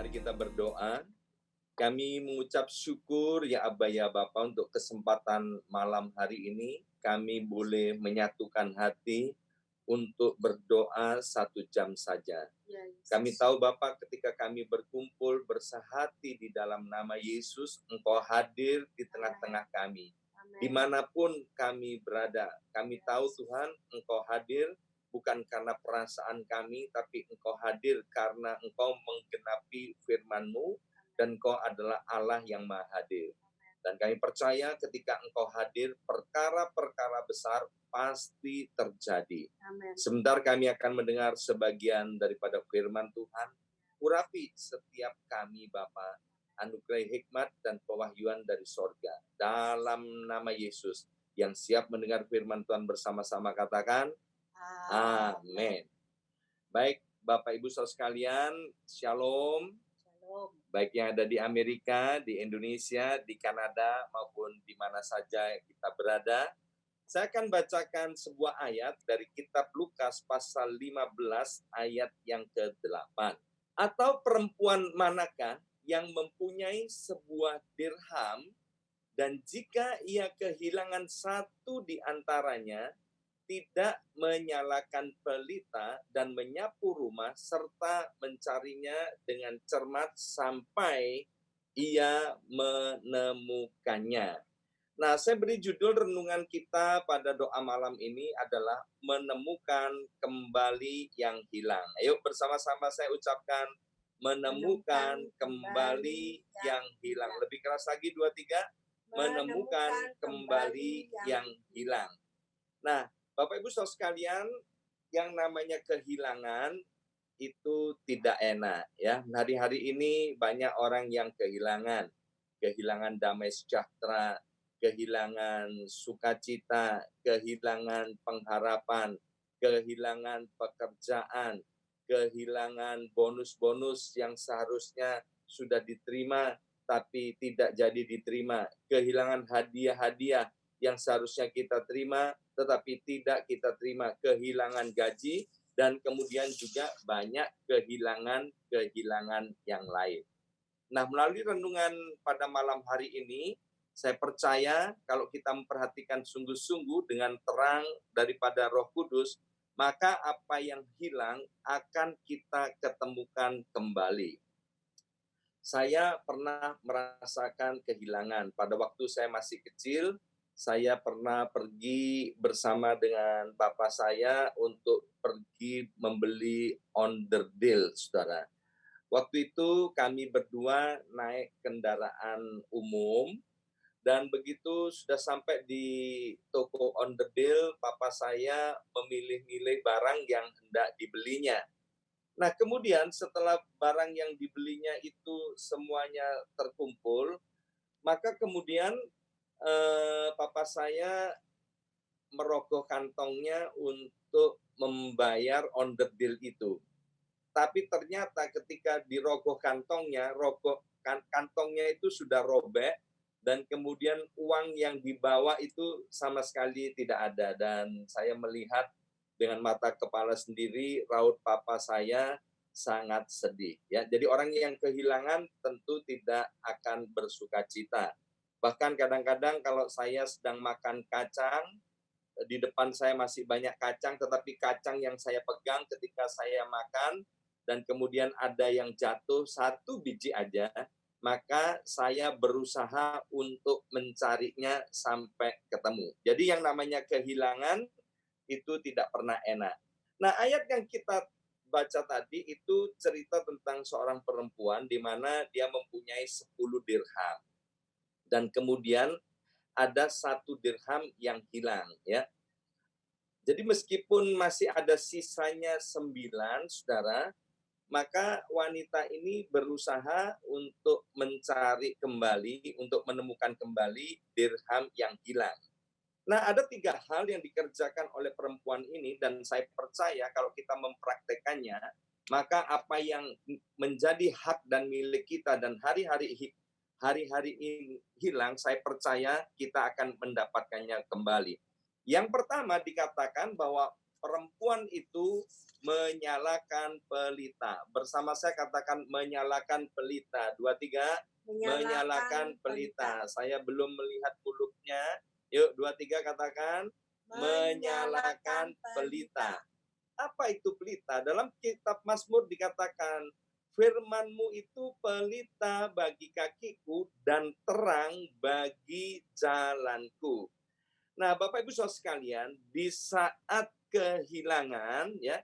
Mari kita berdoa. Kami mengucap syukur ya Aba ya Bapa untuk kesempatan malam hari ini. Kami boleh menyatukan hati untuk berdoa 1 jam saja. Kami tahu Bapak ketika kami berkumpul bersahati di dalam nama Yesus, Engkau hadir di tengah-tengah kami. Dimanapun kami berada, kami tahu Tuhan Engkau hadir bukan karena perasaan kami, tapi Engkau hadir karena Engkau menggenapi firman-Mu, dan Engkau adalah Allah yang Maha Hadir. Dan kami percaya ketika Engkau hadir, perkara-perkara besar pasti terjadi. Amen. Sebentar kami akan mendengar sebagian daripada firman Tuhan. Urapi setiap kami Bapa, anugerah hikmat dan pewahyuan dari sorga. Dalam nama Yesus, yang siap mendengar firman Tuhan bersama-sama katakan, amin. Baik, Bapak Ibu Saudara sekalian, Shalom. Shalom. Baik yang ada di Amerika, di Indonesia, di Kanada, maupun di mana saja kita berada. Saya akan bacakan sebuah ayat dari kitab Lukas pasal 15 ayat yang ke-8. Atau perempuan manakah yang mempunyai sebuah dirham, dan jika ia kehilangan satu di antaranya, tidak menyalakan pelita dan menyapu rumah serta mencarinya dengan cermat sampai ia menemukannya. Nah, saya beri judul renungan kita pada doa malam ini adalah menemukan kembali yang hilang. Ayo bersama-sama saya ucapkan menemukan kembali yang hilang. Lebih keras lagi 2 3, menemukan kembali yang hilang. Nah, Bapak Ibu Saudara sekalian, yang namanya kehilangan itu tidak enak ya. Hari-hari ini banyak orang yang kehilangan damai sejahtera, kehilangan sukacita, kehilangan pengharapan, kehilangan pekerjaan, kehilangan bonus-bonus yang seharusnya sudah diterima tapi tidak jadi diterima, kehilangan hadiah-hadiah yang seharusnya kita terima tetapi tidak kita terima, kehilangan gaji, dan kemudian juga banyak kehilangan yang lain. Nah, melalui renungan pada malam hari ini, saya percaya kalau kita memperhatikan sungguh-sungguh dengan terang daripada Roh Kudus, maka apa yang hilang akan kita ketemukan kembali. Saya pernah merasakan kehilangan pada waktu saya masih kecil. Saya pernah pergi bersama dengan bapak saya untuk pergi membeli onderdil, saudara. Waktu itu kami berdua naik kendaraan umum, dan begitu sudah sampai di toko onderdil, papa saya memilih-milih barang yang hendak dibelinya. Nah, kemudian setelah barang yang dibelinya itu semuanya terkumpul, maka kemudian papa saya merogoh kantongnya untuk membayar onderdil itu. Tapi ternyata ketika dirogoh kantongnya, kantongnya itu sudah robek, dan kemudian uang yang dibawa itu sama sekali tidak ada. Dan saya melihat dengan mata kepala sendiri, raut papa saya sangat sedih. Ya, jadi orang yang kehilangan tentu tidak akan bersukacita. Bahkan kadang-kadang kalau saya sedang makan kacang, di depan saya masih banyak kacang, tetapi kacang yang saya pegang ketika saya makan, dan kemudian ada yang jatuh 1 biji aja, maka saya berusaha untuk mencarinya sampai ketemu. Jadi yang namanya kehilangan itu tidak pernah enak. Nah, ayat yang kita baca tadi itu cerita tentang seorang perempuan di mana dia mempunyai 10 dirham. Dan kemudian ada 1 dirham yang hilang, ya. Jadi meskipun masih ada sisanya 9, saudara, maka wanita ini berusaha untuk mencari kembali, untuk menemukan kembali dirham yang hilang. Nah, ada 3 hal yang dikerjakan oleh perempuan ini, dan saya percaya kalau kita mempraktekannya, maka apa yang menjadi hak dan milik kita dan hari-hari ini hilang, saya percaya kita akan mendapatkannya kembali. Yang pertama dikatakan bahwa perempuan itu menyalakan pelita. Bersama saya katakan menyalakan pelita. 2, 3, menyalakan Menyalakan pelita. pelita. Saya belum melihat mulutnya. Yuk, 2, 3 katakan menyalakan Menyalakan pelita. pelita. Apa itu pelita? Dalam kitab Mazmur dikatakan, firman-Mu itu pelita bagi kakiku dan terang bagi jalanku. Nah, Bapak Ibu Saudara sekalian, di saat kehilangan ya,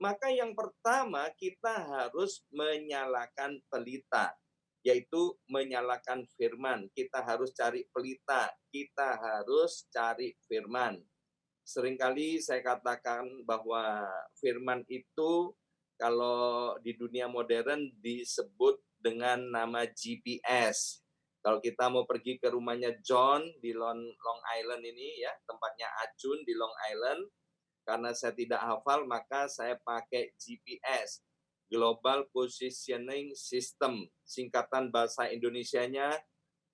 maka yang pertama kita harus menyalakan pelita, yaitu menyalakan firman. Kita harus cari pelita, kita harus cari firman. Seringkali saya katakan bahwa firman itu kalau di dunia modern disebut dengan nama GPS. Kalau kita mau pergi ke rumahnya John di Long Island ini ya, tempatnya Acun di Long Island, karena saya tidak hafal maka saya pakai GPS, Global Positioning System. Singkatan bahasa Indonesianya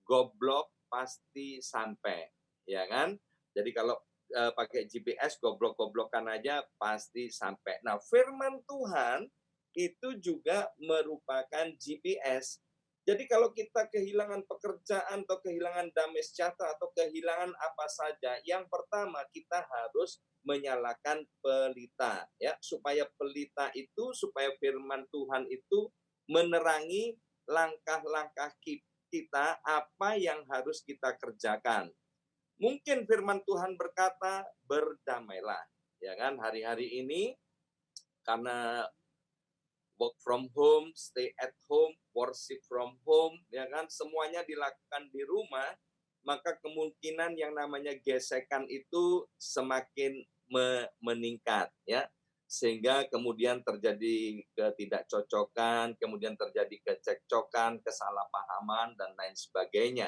goblok pasti sampai, ya kan? Jadi kalau pakai GPS goblok-goblokan aja pasti sampai. Nah, firman Tuhan itu juga merupakan GPS. Jadi kalau kita kehilangan pekerjaan atau kehilangan damai sejahtera atau kehilangan apa saja, yang pertama kita harus menyalakan pelita ya, supaya pelita itu, supaya firman Tuhan itu menerangi langkah-langkah kita apa yang harus kita kerjakan. Mungkin firman Tuhan berkata, berdamailah. Ya kan, hari-hari ini karena work from home, stay at home, worship from home, ya kan, semuanya dilakukan di rumah, maka kemungkinan yang namanya gesekan itu semakin meningkat, ya. Sehingga kemudian terjadi ketidakcocokan, kemudian terjadi kecekcokan, kesalahpahaman, dan lain sebagainya.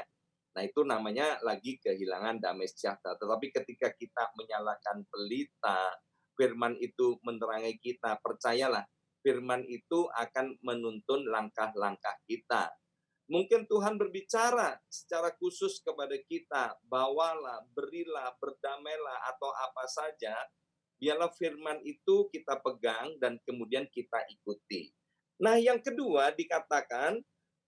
Nah, itu namanya lagi kehilangan damai sejahtera. Tetapi ketika kita menyalakan pelita, firman itu menerangi kita, percayalah, firman itu akan menuntun langkah-langkah kita. Mungkin Tuhan berbicara secara khusus kepada kita, bawalah, berilah, berdamailah, atau apa saja, biarlah firman itu kita pegang dan kemudian kita ikuti. Nah, yang kedua dikatakan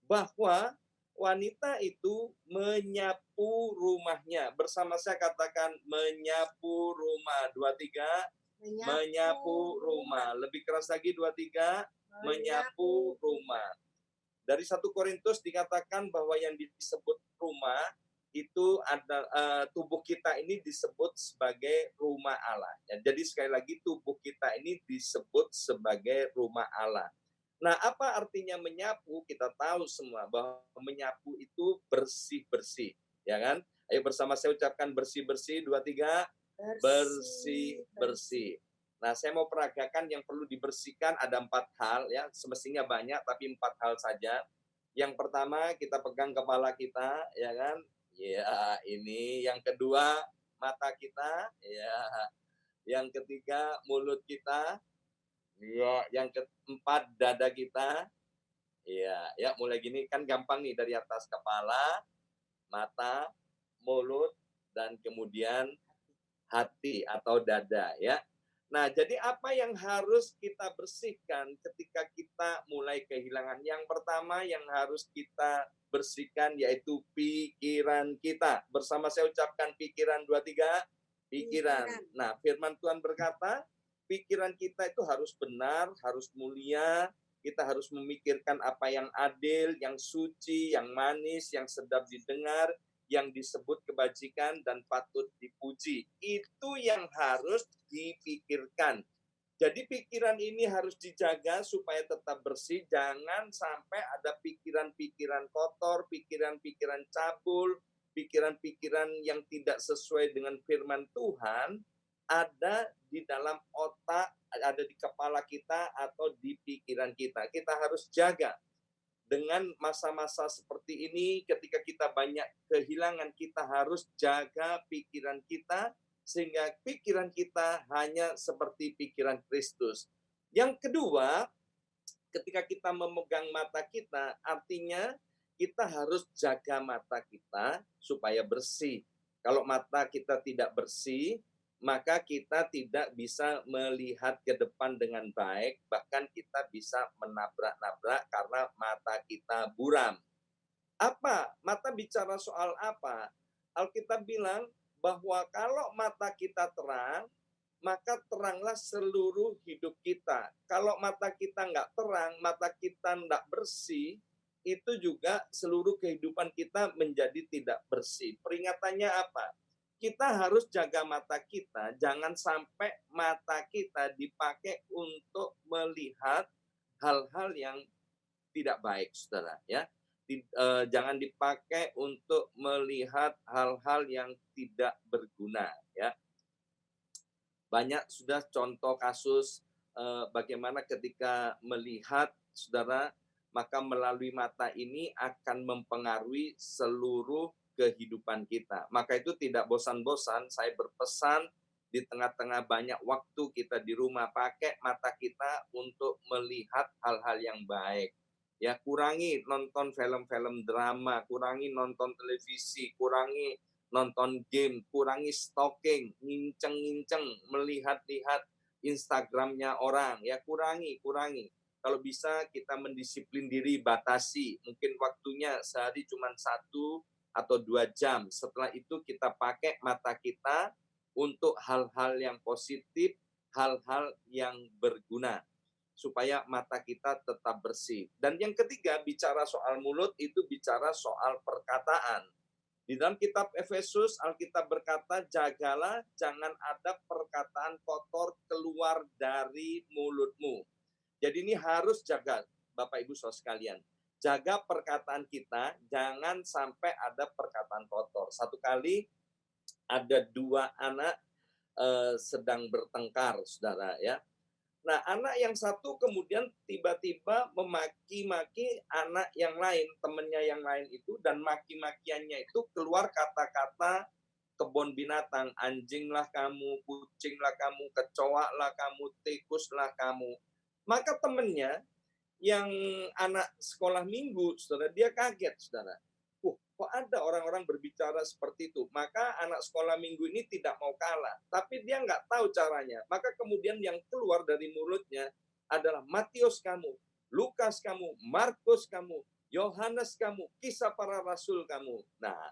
bahwa wanita itu menyapu rumahnya. Bersama saya katakan menyapu rumah. 2, 3, menyapu rumah. Lebih keras lagi 2, 3, menyapu rumah. Dari 1 Korintus dikatakan bahwa yang disebut rumah itu ada tubuh kita ini disebut sebagai rumah Allah. Ya, jadi sekali lagi tubuh kita ini disebut sebagai rumah Allah. Nah, apa artinya menyapu? Kita tahu semua bahwa menyapu itu bersih-bersih, ya kan? Ayo bersama saya ucapkan bersih-bersih, 2, 3, bersih-bersih. Nah, saya mau peragakan yang perlu dibersihkan ada 4 hal ya, semestinya banyak tapi 4 hal saja. Yang pertama kita pegang kepala kita, ya kan? Ya, ini. Yang kedua mata kita, ya. Yang ketiga mulut kita, ya. Yang keempat dada kita, ya. Ya, mulai gini kan gampang nih dari atas kepala, mata, mulut, dan kemudian hati atau dada ya. Nah, jadi apa yang harus kita bersihkan ketika kita mulai kehilangan? Yang pertama yang harus kita bersihkan yaitu pikiran kita. Bersama saya ucapkan pikiran, 2, 3, pikiran. Nah, firman Tuhan berkata, pikiran kita itu harus benar, harus mulia, kita harus memikirkan apa yang adil, yang suci, yang manis, yang sedap didengar, yang disebut kebajikan dan patut dipuji. Itu yang harus dipikirkan. Jadi pikiran ini harus dijaga supaya tetap bersih. Jangan sampai ada pikiran-pikiran kotor, pikiran-pikiran cabul, pikiran-pikiran yang tidak sesuai dengan firman Tuhan ada di dalam otak, ada di kepala kita atau di pikiran kita. Kita harus jaga. Dengan masa-masa seperti ini, ketika kita banyak kehilangan, kita harus jaga pikiran kita, sehingga pikiran kita hanya seperti pikiran Kristus. Yang kedua, ketika kita memegang mata kita, artinya kita harus jaga mata kita supaya bersih. Kalau mata kita tidak bersih, maka kita tidak bisa melihat ke depan dengan baik, bahkan kita bisa menabrak-nabrak karena mata kita buram. Apa? Mata bicara soal apa? Alkitab bilang bahwa kalau mata kita terang, maka teranglah seluruh hidup kita. Kalau mata kita nggak terang, mata kita nggak bersih, itu juga seluruh kehidupan kita menjadi tidak bersih. Peringatannya apa? Kita harus jaga mata kita, jangan sampai mata kita dipakai untuk melihat hal-hal yang tidak baik, saudara. Ya, jangan dipakai untuk melihat hal-hal yang tidak berguna. Ya, banyak sudah contoh kasus bagaimana ketika melihat, saudara, maka melalui mata ini akan mempengaruhi seluruh kehidupan kita. Maka itu tidak bosan-bosan saya berpesan di tengah-tengah banyak waktu kita di rumah, pakai mata kita untuk melihat hal-hal yang baik. Ya, kurangi nonton film-film drama, kurangi nonton televisi, kurangi nonton game, kurangi stalking, nginceng-nginceng, melihat-lihat Instagramnya orang, ya kurangi. Kalau bisa kita mendisiplin diri, batasi. Mungkin waktunya sehari cuma 1 atau 2 jam. Setelah itu kita pakai mata kita untuk hal-hal yang positif, hal-hal yang berguna, supaya mata kita tetap bersih. Dan yang ketiga, bicara soal mulut itu bicara soal perkataan. Di dalam kitab Efesus, Alkitab berkata, jagalah jangan ada perkataan kotor keluar dari mulutmu. Jadi ini harus jaga, Bapak Ibu Saudara sekalian. Jaga perkataan kita, jangan sampai ada perkataan kotor. Satu kali ada 2 anak sedang bertengkar, saudara, ya. Nah, anak yang satu kemudian tiba-tiba memaki-maki anak yang lain, temannya yang lain itu, dan maki-makiannya itu keluar kata-kata kebun binatang, anjinglah kamu, kucinglah kamu, kecoaklah kamu, tikuslah kamu. Maka temannya yang anak sekolah minggu, saudara, dia kaget, saudara. Kok ada orang-orang berbicara seperti itu? Maka anak sekolah minggu ini tidak mau kalah, tapi dia nggak tahu caranya. Maka kemudian yang keluar dari mulutnya adalah Matius kamu, Lukas kamu, Markus kamu, Yohanes kamu, kisah para rasul kamu. Nah,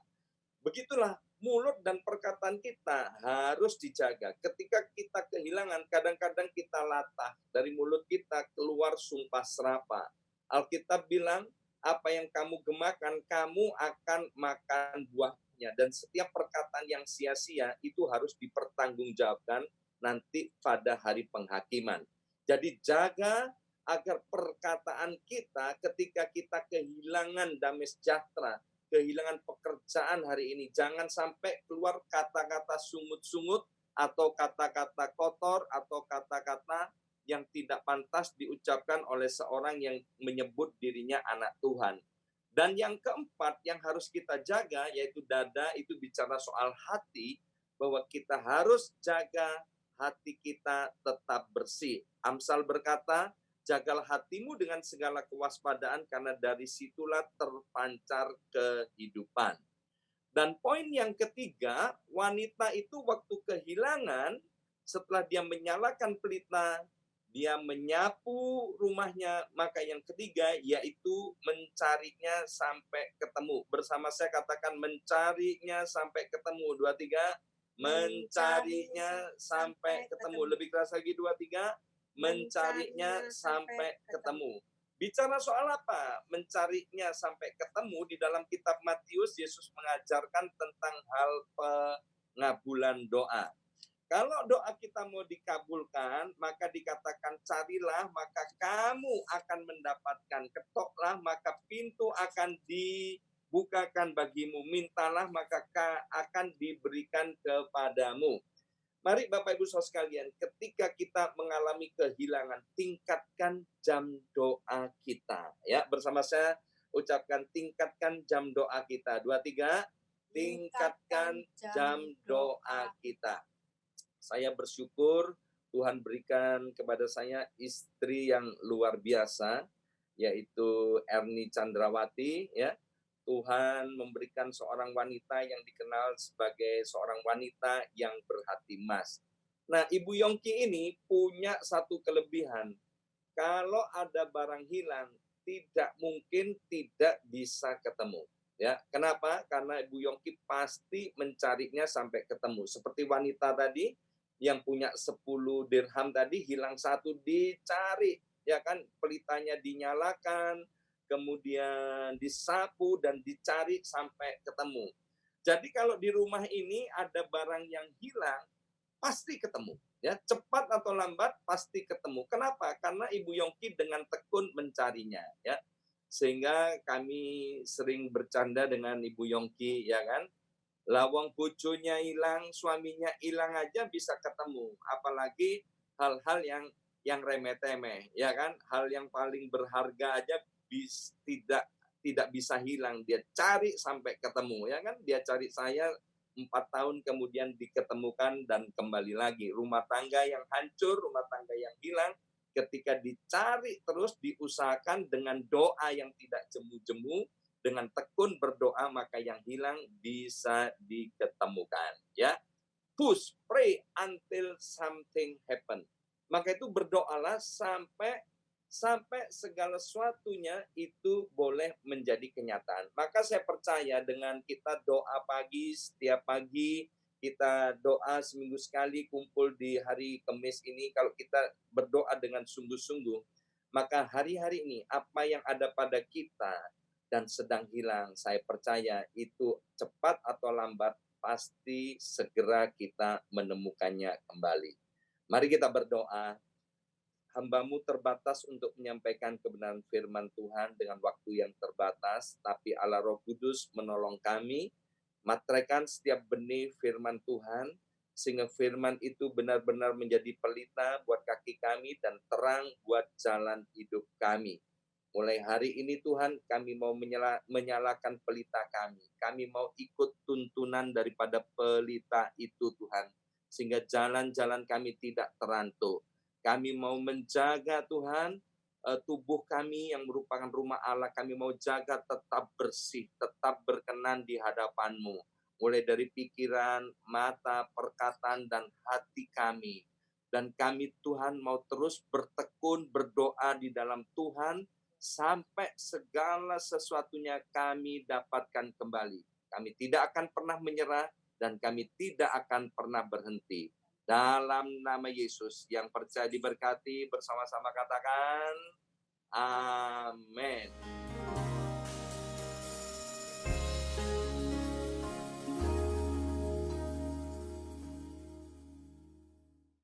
begitulah mulut dan perkataan kita harus dijaga. Ketika kita kehilangan, kadang-kadang kita latah. Dari mulut kita keluar sumpah serapah. Alkitab bilang, apa yang kamu gemakan, kamu akan makan buahnya. Dan setiap perkataan yang sia-sia itu harus dipertanggungjawabkan nanti pada hari penghakiman. Jadi jaga agar perkataan kita ketika kita kehilangan damai sejahtera, kehilangan pekerjaan hari ini, jangan sampai keluar kata-kata sungut-sungut atau kata-kata kotor atau kata-kata yang tidak pantas diucapkan oleh seorang yang menyebut dirinya anak Tuhan. Dan yang keempat yang harus kita jaga yaitu dada, itu bicara soal hati, bahwa kita harus jaga hati kita tetap bersih. Amsal berkata, jagalah hatimu dengan segala kewaspadaan karena dari situlah terpancar kehidupan. Dan poin yang ketiga, wanita itu waktu kehilangan, setelah dia menyalakan pelita, dia menyapu rumahnya, maka yang ketiga yaitu mencarinya sampai ketemu. Bersama saya katakan mencarinya sampai ketemu. 2, 3, mencarinya sampai ketemu. Lebih keras lagi, 2, 3, mencarinya sampai ketemu. Bicara soal apa? Mencarinya sampai ketemu. Di dalam kitab Matius, Yesus mengajarkan tentang hal pengabulan doa. Kalau doa kita mau dikabulkan, maka dikatakan carilah, maka kamu akan mendapatkan. Ketoklah, maka pintu akan dibukakan bagimu. Mintalah, maka akan diberikan kepadamu. Mari Bapak Ibu Saudara sekalian, ketika kita mengalami kehilangan, tingkatkan jam doa kita. Ya, bersama saya ucapkan tingkatkan jam doa kita. 2, 3, tingkatkan jam doa kita. Saya bersyukur Tuhan berikan kepada saya istri yang luar biasa, yaitu Erni Chandrawati, ya. Tuhan memberikan seorang wanita yang dikenal sebagai seorang wanita yang berhati emas. Nah, Ibu Yongki ini punya satu kelebihan. Kalau ada barang hilang, tidak mungkin tidak bisa ketemu. Ya, kenapa? Karena Ibu Yongki pasti mencarinya sampai ketemu. Seperti wanita tadi yang punya 10 dirham tadi hilang satu dicari, ya kan? Pelitanya dinyalakan, kemudian disapu dan dicari sampai ketemu. Jadi kalau di rumah ini ada barang yang hilang, pasti ketemu. Ya, cepat atau lambat pasti ketemu. Kenapa? Karena Ibu Yongki dengan tekun mencarinya, ya. Sehingga kami sering bercanda dengan Ibu Yongki, ya kan. Lawang bojonya hilang, suaminya hilang aja bisa ketemu. Apalagi hal-hal yang remeh-temeh, ya kan. Hal yang paling berharga aja tidak bisa hilang. Dia cari sampai ketemu, ya kan. Dia cari saya 4 tahun kemudian diketemukan dan kembali lagi. Rumah tangga yang hancur, rumah tangga yang hilang, ketika dicari terus diusahakan dengan doa yang tidak jemu-jemu, dengan tekun berdoa maka yang hilang bisa diketemukan. Ya, push, pray until something happen. Maka itu berdoalah sampai segala sesuatunya itu boleh menjadi kenyataan. Maka saya percaya dengan kita doa pagi, setiap pagi, kita doa seminggu sekali kumpul di hari Kamis ini, kalau kita berdoa dengan sungguh-sungguh, maka hari-hari ini apa yang ada pada kita dan sedang hilang, saya percaya itu cepat atau lambat pasti segera kita menemukannya kembali. Mari kita berdoa. Hamba-Mu terbatas untuk menyampaikan kebenaran firman Tuhan dengan waktu yang terbatas, tapi Allah Roh Kudus menolong kami, matraikan setiap benih firman Tuhan, sehingga firman itu benar-benar menjadi pelita buat kaki kami dan terang buat jalan hidup kami. Mulai hari ini Tuhan, kami mau menyalakan pelita kami. Kami mau ikut tuntunan daripada pelita itu Tuhan, sehingga jalan-jalan kami tidak terantuk. Kami mau menjaga Tuhan, tubuh kami yang merupakan rumah Allah, kami mau jaga tetap bersih, tetap berkenan di hadapan-Mu. Mulai dari pikiran, mata, perkataan, dan hati kami. Dan kami Tuhan mau terus bertekun, berdoa di dalam Tuhan, sampai segala sesuatunya kami dapatkan kembali. Kami tidak akan pernah menyerah, dan kami tidak akan pernah berhenti. Dalam nama Yesus, yang percaya diberkati bersama-sama katakan, amin.